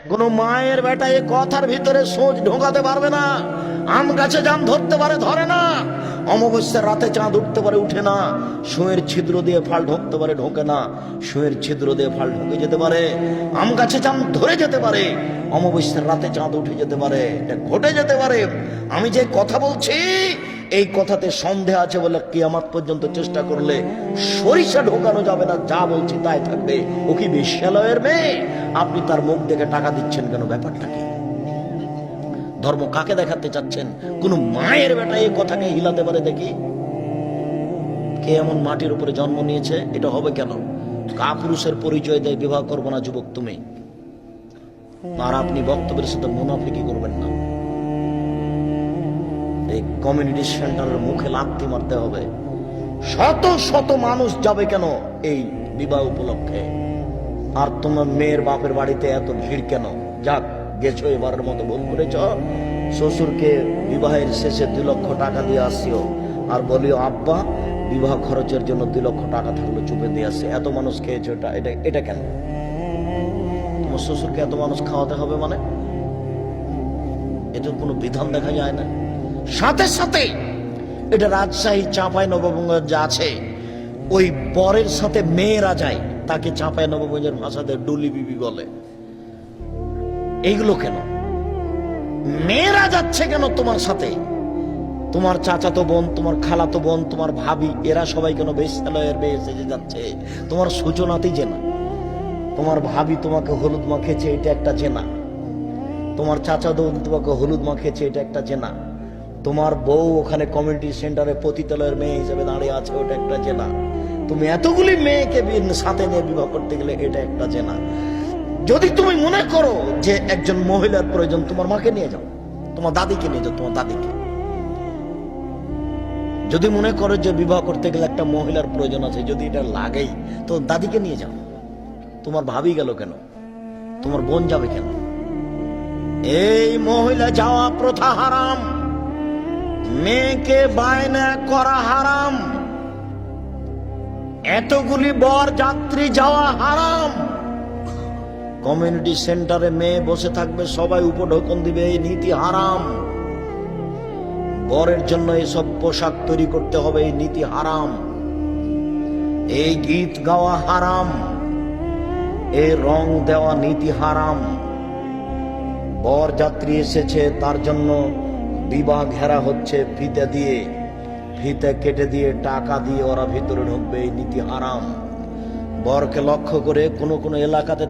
কোন মায়ের বেটা এই কথার ভিতরে সোচ ঢোকাতে পারবে না। আম গাছে জাম ধরতে পারে, ধরে না। অমাবস্যার রাতে চাঁদ উঠতে পারে, উঠে না। সুঁয়ের ছিদ্র দিয়ে ফাল ঢোকতে পারে, ঢোকে না। সুঁয়ের ছিদ্র দিয়ে ফাল ঢোকে যেতে পারে। আম গাছে জাম ধরে যেতে পারে, অমাবস্যার রাতে চাঁদ উঠে যেতে পারে, এটা ঘটে যেতে পারে। আমি যে কথা বলছি এই কথাতে সন্দেহ আছে বলে কিয়ামত পর্যন্ত চেষ্টা করলে সরিষা ঢোকানো যাবে না। যা বলছি তাই থাকবে। ও কি বেশ্যালয়ের মেয়ে? আপনি তার মুখ দেখে টাকা দিচ্ছেন কেন? ব্যাপারটা কি? ধর্ম কাকে দেখাতে চাচ্ছেন? কোন মায়ের বেটা এই কথাকে হিলাতে পারে দেখি? কে এমন মাটির উপরে জন্ম নিয়েছে? এটা হবে কেন? কাপুরুষের পরিচয় দেয় বিবাহ করবো না যুবক তুমি। আর আপনি বক্তব্যের সাথে মুনাফিকি করবেন না। এই কমিউনিটি সেন্টারের মুখে লাথি মারতে হবে। শত শত মানুষ যাবে কেন এই বিবাহ উপলক্ষে? আর তোমার মেয়ের বাপের বাড়িতে এত ভিড় কেন? যাক, গেছো, এবারের মতো ভুল করেছ। শ্বশুরকে বিবাহের শেষে 2 লক্ষ টাকা দিয়ে আসিও, আর বলিও আব্বা বিবাহ খরচের জন্য 2 লক্ষ টাকা থাকলো, চুপে দিয়ে আসছে। এত মানুষ খেয়েছো, এটা কেন? তোমার শ্বশুরকে এত মানুষ খাওয়াতে হবে মানে? এটার কোনো বিধান দেখা যায় না। সাথে সাথে এটা রাজশাহী চাঁপাইনবাবগঞ্জ আছে, ওই বরের সাথে মেয়েরা যায়, তাকে চাঁপাইনবাবগঞ্জের ভাষাতে ডুলি বিবি বলে। এইগুলো কেন? মেয়েরা যাচ্ছে কেন তোমার সাথে? তোমার চাচাতো বোন, তোমার খালাতো বোন, তোমার ভাবি, এরা সবাই কেন বেশ্যালয়ের মেয়ে সেজে যাচ্ছে? তোমার সূচনাতেই জেনা। তোমার ভাবি তোমাকে হলুদ মাখেছে, এটা একটা জেনা। তোমার চাচা বোন তোমাকে হলুদ মাখেছে, এটা একটা জেনা। তোমার বউ ওখানে কমিউনিটি সেন্টারে পতিতালয়ের মেয়ে হিসেবে দাঁড়িয়ে আছে, ওটা একটা জেনা। তুমি এতগুলি মেয়েকে সাথে নিয়ে বিবাহ করতে গেলে এটা একটা জেনা। যদি তুমি মনে করো যে একজন মহিলার প্রয়োজন, তোমার মাকে নিয়ে যাও, তোমার দাদিকে নিয়ে যাও, তোমার দাদিকে। যদি মনে করো যে বিবাহ করতে গেলে একটা মহিলার প্রয়োজন আছে, যদি এটা লাগেই, তো দাদিকে নিয়ে যাও। তোমার ভাবি গেল কেন? তোমার বোন যাবে কেন? এই মহিলা যাওয়া প্রথা হারাম, মেয়েকে বায়না করা হারাম, এতগুলি বর যাত্রী যাওয়া হারাম। কমিউনিটি সেন্টারে মেয়ে বসে থাকবে, সবাই উপঢৌকন দিবে, এই নীতি হারাম। বরের জন্য এসব পোশাক তৈরি করতে হবে, এই নীতি হারাম। এই গীত গাওয়া হারাম, এই রং দেওয়া নীতি হারাম। বর যাত্রী এসেছে, তার জন্য বিবাহ ঘেরা হচ্ছে ফিতে দিয়ে, ফিতে কেটে দিয়ে টাকা দিয়ে ওরা ভিতরে ঢুকবে, এই নীতি হারাম। বরকে লক্ষ্য করে কোনো কোনো এলাকাতে